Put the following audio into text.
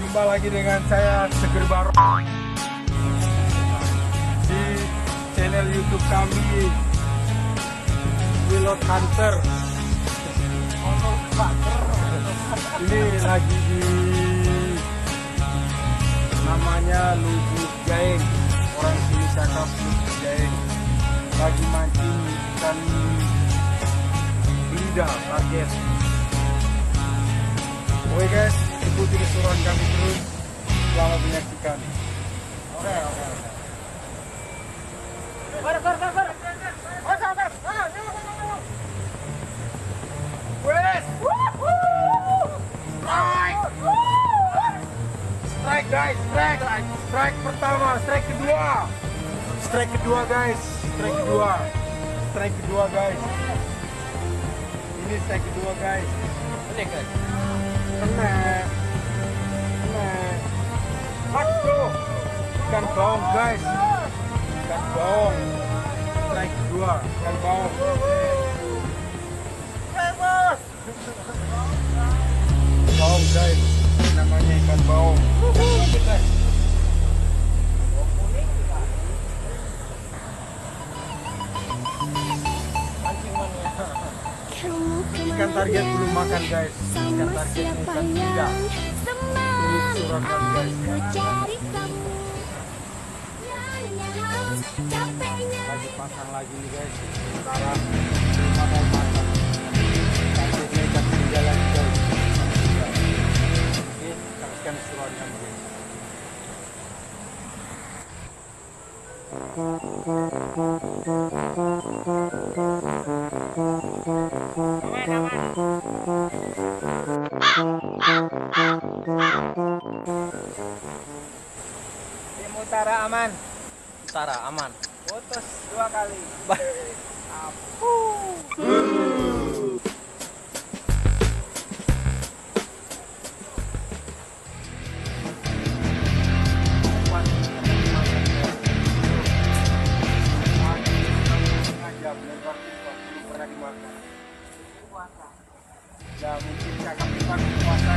Jumpa lagi dengan saya Seger Baru di channel YouTube kami Wilot Hunter. Ini lagi di namanya lubuk jaeng, orang sini cakap lubuk jaeng. Lagi mancing ikan belida target. Oke guys, ikuti keseruan kami terus. Selamat menyaksikan. Oke. Strike guys, strike pertama, strike kedua guys, strike kedua guys. Ini strike kedua guys. Kena. Waduh, ikan baung guys, ikan baung. Strike kedua, ikan baung. Baung guys, namanya ikan baung. Ikan target belum makan guys, ikan target ikan tidak. Ini surat guys. Lagi pasang lagi nih guys. Sekarang kita mau pasang. Targetnya ikan tidak lagi guys. Oke, saksikan suratnya guys. Tim utara aman. Utara aman. Putus 2 kali. Ya mungkin kakak kita puasa